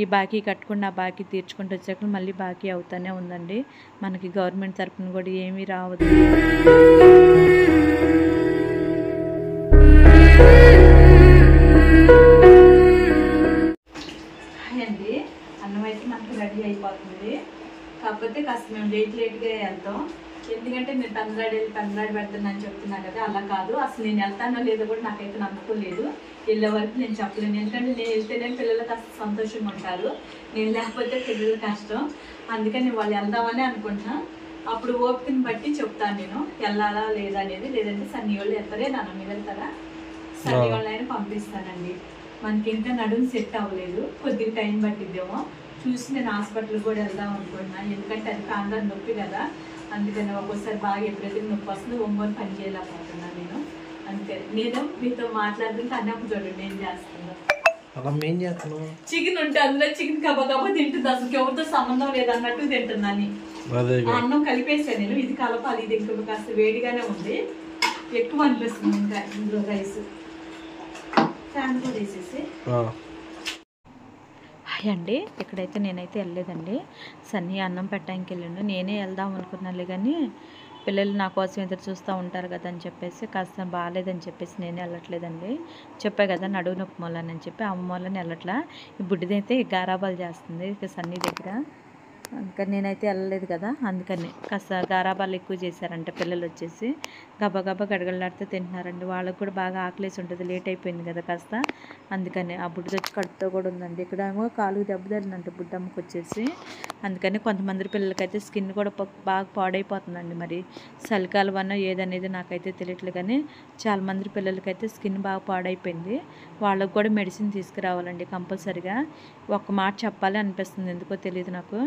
ఈ బాకీ కట్టుకుని ఆ బాకీ తీర్చుకుంటూ వచ్చాక మళ్ళీ బాకీ అవుతానే ఉందండి. మనకి గవర్నమెంట్ తరపున కూడా ఏమీ రావద్దు. అండి అన్నం అయితే మనకి రెడీ అయిపోతుంది. కాకపోతే కాస్త మేము లేట్గా వెళ్తాం. ఎందుకంటే నేను పెందలాడి పెడతానని చెప్తున్నా కదా, అలా కాదు. అసలు నేను వెళ్తానో లేదో కూడా నాకైతే నమ్మకం లేదు. వెళ్ళే వరకు నేను చెప్పలేను. ఎందుకంటే నేను వెళ్తేనే పిల్లలు కాస్త సంతోషంగా ఉంటారు, నేను లేకపోతే పిల్లలు కష్టం. అందుకని వాళ్ళు వెళ్దామని అనుకుంటున్నా. అప్పుడు ఓపికని బట్టి చెప్తాను నేను వెళ్ళాలా లేదా అనేది. లేదంటే సన్నీ వాళ్ళు వెళ్తారే, నాన్న మీరు వెళ్తారా, సన్నీ వాళ్ళైనా పంపిస్తానండి. మనకి ఇంకా నడుము సెట్ అవ్వలేదు, కొద్దిగా టైం పట్టిద్దేమో చూసి నేను హాస్పిటల్ కూడా వెళ్దాం అనుకుంటున్నా. ఎందుకంటే అది కాంగారు నొప్పి కదా, అందుకని ఒక్కోసారి బాగా ఎప్పుడైతే నొప్పి వస్తుందో ఒంగోని పని చేయలేకపోతున్నాను నేను. అందుకని నేను మీతో మాట్లాడుతుంటే అన్నప్పుడు చూడండి ఏం చేస్తున్నాను. చికెన్ ఉంటే అందులో చికెన్ కబా తింటుంది, అసలు ఎవరితో సంబంధం లేదన్నట్టు తింటున్నాను. అన్నం కలిపేసాను నేను, ఇది కలపాలి, ఇది ఇంకా కాస్త వేడిగానే ఉంది, ఎక్కువ అనిపిస్తుంది ఇంకా ఇందులో రైస్. ఫ్యాన్ కూడా వేసేసి అండి. ఇక్కడైతే నేనైతే వెళ్ళలేదండి, సన్నీ అన్నం పెట్టడానికి వెళ్ళండు. నేనే వెళ్దాం అనుకున్నాను కానీ పిల్లలు నా కోసం ఎదురు చూస్తూ ఉంటారు కదా అని చెప్పేసి, కాస్త బాగాలేదని చెప్పేసి నేనే వెళ్ళట్లేదండి. చెప్పా కదా నడువు నొప్పి మూలని చెప్పి, అమ్మ మూలని వెళ్ళట్లా. ఈ బుడ్డిదైతే గారాబాలు చేస్తుంది ఇక సన్నీ దగ్గర, అందుకని నేనైతే వెళ్ళలేదు కదా. అందుకని కాస్త గారాబాలు ఎక్కువ చేశారంట పిల్లలు వచ్చేసి, గబగబా గడగడలాడితే తింటున్నారండి. వాళ్ళకు కూడా బాగా ఆకలేసి ఉంటుంది, లేట్ అయిపోయింది కదా కాస్త. అందుకని ఆ బుడ్డది వచ్చి కడుపుతో కూడా ఉందండి. ఇక్కడ ఏమో కాలుకి దెబ్బ తగిలిందంట బుడ్డమ్మకి వచ్చేసి. అందుకని కొంతమంది పిల్లలకైతే స్కిన్ కూడా బాగా పాడైపోతుందండి. మరి చలికాలం అన్న ఏదనేది నాకైతే తెలియట్లేదు కానీ చాలామంది పిల్లలకైతే స్కిన్ బాగా పాడైపోయింది. వాళ్ళకు కూడా మెడిసిన్ తీసుకురావాలండి కంపల్సరిగా. ఒక్క మాట చెప్పాలి అనిపిస్తుంది, ఎందుకో తెలియదు నాకు.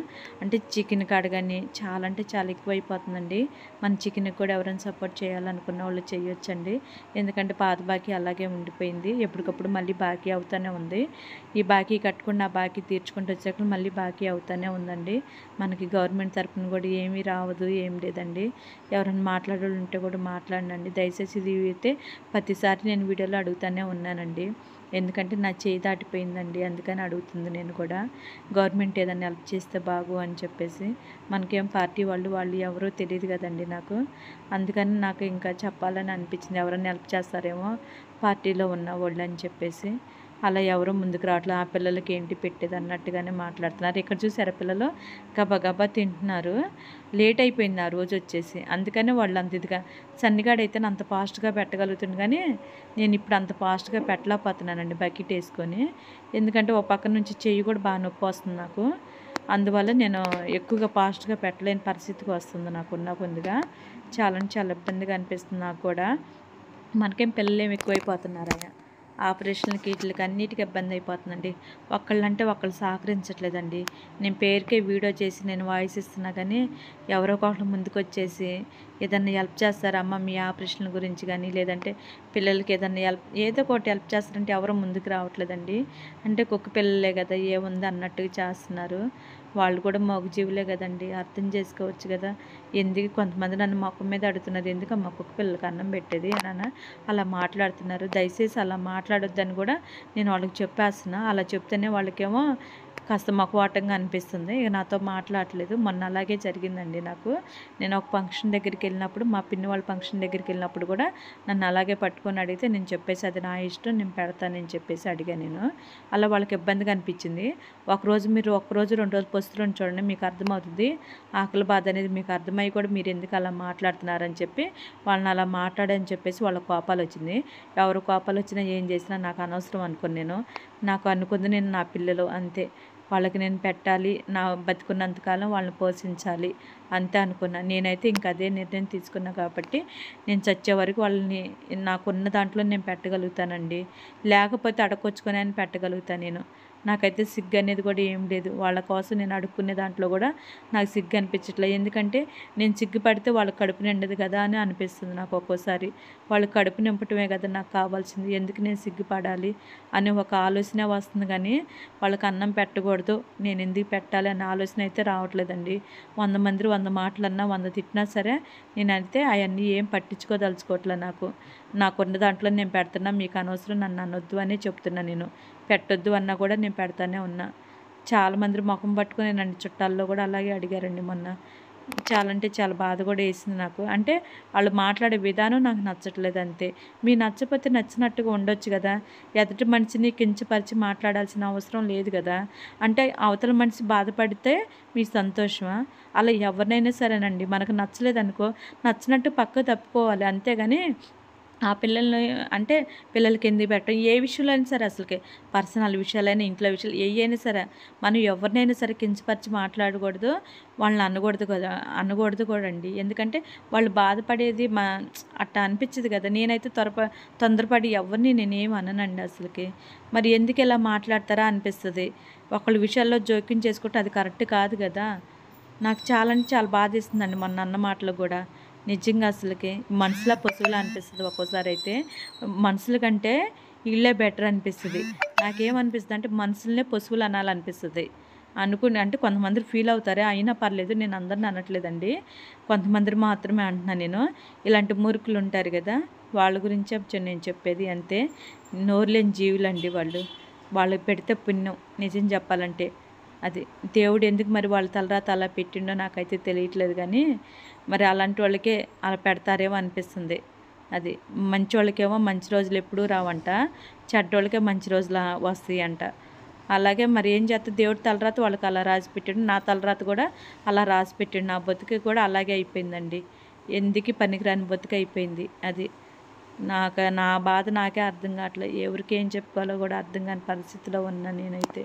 అంటే చికెన్ కాడ కానీ చాలా అంటే చాలా ఎక్కువైపోతుందండి. మన చికెన్కి కూడా ఎవరైనా సపోర్ట్ చేయాలనుకున్న వాళ్ళు చేయొచ్చండి. ఎందుకంటే పాత బాకీ అలాగే ఉండిపోయింది, ఎప్పటికప్పుడు మళ్ళీ బాకీ అవుతూనే ఉంది. ఈ బాకీ కట్టుకుని ఆ బాకీ తీర్చుకుంటూ వచ్చాక మళ్ళీ బాకీ అవుతూనే ఉందండి. మనకి గవర్నమెంట్ తరపున కూడా ఏమీ రావద్దు, ఏం లేదండి. ఎవరైనా మాట్లాడాలి ఉంటే కూడా మాట్లాడండి దయచేసి. ఇది అయితే ప్రతిసారి నేను వీడియోలో అడుగుతూనే ఉన్నానండి, ఎందుకంటే నా చేయి దాటిపోయిందండి, అందుకని అడుగుతుంది నేను కూడా. గవర్నమెంట్ ఏదైనా హెల్ప్ చేస్తే బాగు అని చెప్పేసి. మనకేం పార్టీ వాళ్ళు ఎవరో తెలియదు కదండి నాకు, అందుకని నాకు ఇంకా చెప్పాలని అనిపించింది, ఎవరైనా హెల్ప్ చేస్తారేమో పార్టీలో ఉన్న వాళ్ళు అని చెప్పేసి. అలా ఎవరో ముందుకు రావట్లేదు. ఆ పిల్లలకి ఏంటి పెట్టేది అన్నట్టుగానే మాట్లాడుతున్నారు. ఇక్కడ చూసారా పిల్లలు గబగబా తింటున్నారు, లేట్ అయిపోయింది ఆ రోజు వచ్చేసి. అందుకనే వాళ్ళు అంత ఇదిగా, సన్నిగాడైతే అంత ఫాస్ట్గా పెట్టగలుగుతుంది కానీ నేను ఇప్పుడు అంత ఫాస్ట్గా పెట్టలేకపోతున్నానండి బకెట్ వేసుకొని. ఎందుకంటే ఒక పక్క నుంచి చెయ్యి కూడా బాగా నొప్పి వస్తుంది నాకు, అందువల్ల నేను ఎక్కువగా ఫాస్ట్గా పెట్టలేని పరిస్థితికి వస్తుంది నాకున్న కొద్దిగా. చాలా ఇబ్బందిగా అనిపిస్తుంది నాకు కూడా. మనకేం పిల్లలు ఏమి ఎక్కువైపోతున్నారయ్యా, ఆపరేషన్లకి వీటికి అన్నిటికీ ఇబ్బంది అయిపోతుందండి. ఒకళ్ళంటే ఒకళ్ళు సహకరించట్లేదండి. నేను పేరుకే వీడియో చేసి నేను వాయిస్ ఇస్తున్నా కానీ ఎవరో ఒకళ్ళు ముందుకు వచ్చేసి ఏదన్నా హెల్ప్ చేస్తారమ్మ మీ ఆపరేషన్ల గురించి కానీ, లేదంటే పిల్లలకి ఏదన్నా ఏదో ఒకటి హెల్ప్ చేస్తారంటే ఎవరో ముందుకు రావట్లేదండి. అంటే కుక్క పిల్లలే కదా ఏముంది అన్నట్టుగా చేస్తున్నారు. వాళ్ళు కూడా మగజీవులే కదండి, అర్థం చేసుకోవచ్చు కదా. ఎందుకు కొంతమంది నన్ను మొక్క మీద అడుగుతున్నారు, ఎందుకమ్మా కుక్క పిల్లలకి అన్నం పెట్టేది అని అలా మాట్లాడుతున్నారు. దయచేసి అలా మాట్లాడొద్దని కూడా నేను వాళ్ళకి చెప్పేస్తున్నా. అలా చెప్తేనే వాళ్ళకేమో కాస్త మక్కువాటంగా అనిపిస్తుంది, ఇక నాతో మాట్లాడలేదు. మొన్న అలాగే జరిగిందండి నాకు. నేను ఒక ఫంక్షన్ దగ్గరికి వెళ్ళినప్పుడు, మా పిన్ని వాళ్ళ ఫంక్షన్ దగ్గరికి వెళ్ళినప్పుడు కూడా నన్ను అలాగే పట్టుకొని అడిగితే నేను చెప్పేసి అది నా ఇష్టం నేను పెడతానని చెప్పేసి అడిగాను నేను. అలా వాళ్ళకి ఇబ్బందిగా అనిపించింది. మీరు ఒక్కరోజు 2 రోజులు పస్తులను చూడండి, మీకు అర్థమవుతుంది ఆకలి బాధ అనేది. మీకు అర్థమయ్యి కూడా మీరు ఎందుకు అలా మాట్లాడుతున్నారని చెప్పి వాళ్ళని అలా మాట్లాడని చెప్పేసి వాళ్ళ కోపాలు వచ్చింది. ఎవరు కోపాలు వచ్చినా ఏం చేసినా నాకు అనవసరం అనుకుని నాకు అనుకుంది నేను నా పిల్లలు అంతే, వాళ్ళకి నేను పెట్టాలి, నా బతుకున్నంతకాలం వాళ్ళని పోషించాలి అంతే అనుకున్నా. నేనైతే ఇంక అదే నిర్ణయం తీసుకున్నా కాబట్టి నేను చచ్చే వరకు వాళ్ళని నాకున్న దాంట్లో నేను పెట్టగలుగుతానండి. లేకపోతే అడకొచ్చుకొని అని పెట్టగలుగుతాను నేను. నాకైతే సిగ్గు అనేది కూడా ఏం లేదు. వాళ్ళ కోసం నేను అడుక్కునే దాంట్లో కూడా నాకు సిగ్గు అనిపించట్లేదు. ఎందుకంటే నేను సిగ్గుపడితే వాళ్ళ కడుపు నిండదు కదా అని అనిపిస్తుంది నాకు ఒక్కోసారి. వాళ్ళ కడుపు నింపటమే కదా నాకు కావాల్సింది, ఎందుకు నేను సిగ్గుపడాలి అని ఒక ఆలోచన వస్తుంది కానీ వాళ్ళకి అన్నం పెట్టకూడదు, నేను ఎందుకు పెట్టాలి అనే ఆలోచన అయితే రావట్లేదండి. 100 మంది 100 మాటలన్నా 100 తిట్టినా సరే నేనైతే అవన్నీ ఏం పట్టించుకోదలుచుకోవట్లే. నాకున్న దాంట్లో నేను పెడుతున్నా, మీకు అనవసరం నన్ను అనొద్దు అనే చెప్తున్నా. నేను పెట్టొద్దు అన్నా కూడా నేను పెడతానే ఉన్నా. చాలామంది మొఖం పట్టుకునేనండి, చుట్టాల్లో కూడా అలాగే అడిగారండి మొన్న. చాలా అంటే చాలా బాధ కూడా వేసింది నాకు. అంటే వాళ్ళు మాట్లాడే విధానం నాకు నచ్చట్లేదు అంతే. నచ్చకపోతే నచ్చినట్టుగా ఉండొచ్చు కదా! ఎదుటి మనిషిని కించపరిచి మాట్లాడాల్సిన అవసరం లేదు కదా! అంటే అవతల మనిషి బాధపడితే మీ సంతోషమా? అలా ఎవరినైనా సరేనండి, మనకు నచ్చలేదనుకో, నచ్చినట్టు పక్కకు తప్పుకోవాలి. అంతేగాని ఆ పిల్లల్ని అంటే పిల్లలకి ఎందుకు పెట్టడం, ఏ విషయంలో అయినా సరే అసలకి పర్సనల్ విషయాలైనా, ఇంట్లో విషయాలు ఏయైనా సరే, మనం ఎవరినైనా సరే కించపరిచి మాట్లాడకూడదు. వాళ్ళని అనకూడదు కదా! అనకూడదు కూడా అండి. ఎందుకంటే వాళ్ళు బాధపడేది అట్టా అనిపిచ్చదు కదా! నేనైతే తొందరపడి ఎవరిని నేనేమి అననండి అసలకి. మరి ఎందుకు ఇలా మాట్లాడతారా అనిపిస్తది. ఒకళ్ళ విషయాల్లో జోక్యం చేసుకుంటే అది కరెక్ట్ కాదు గదా! నాకు చాలా అంటే చాలా బాధేసిందండి మొన్న అన్న మాటలు గూడా. నిజంగా అసలకి మనుషులా పశువులా అనిపిస్తది ఒక్కోసారయితే. మనుషుల కంటే ఈళ్ళే బెటర్ అనిపిస్తది. నాకేమనిపిస్తదంటే మనుషులనే పశువులు అనాలనిపిస్తది. అంటే కొంతమంది ఫీల్ అవుతారే, అయినా పర్లేదు, నేను అందరిని అనట్లేదండి. కొంతమందిని మాత్రమే అంటున్నా నేను. ఇలాంటి మూర్ఖులుంటారు గదా! వాళ్ళ గురించే నేను చెప్పేది అంతే. నోరు లేని జీవులండి వాళ్ళు. వాళ్ళకి పెడితే పుణ్యం నిజం చెప్పాలంటే. అది దేవుడు ఎందుకు మరి వాళ్ళ తలరాత అలా పెట్టిండో నాకైతే తెలియట్లేదు గానీ, మరి అలాంటి వాళ్ళకే అలా పెడతారేమో అనిపిస్తుంది. అది మంచోళ్ళకేమో మంచి రోజులు ఎప్పుడూ రావంట. చెడ్డోళ్ళకే మంచి రోజులు వస్తాయంట. అలాగే మరి ఏం చేత్తం, దేవుడి తలరాత వాళ్ళకి అలా రాసిపెట్టాడు. నా తలరాత కూడా అలా రాసిపెట్టాడు. నా బతుకు కూడా అలాగే అయిపోయిందండి. ఎందుకి పనికిరాని బతుకయిపోయింది. అది నా బాధ నాకే అర్థం కావట్లేదు. ఎవరికి ఏం చెప్పుకోవాలో కూడా అర్థం కాని పరిస్థితిలో ఉన్నా నేనైతే.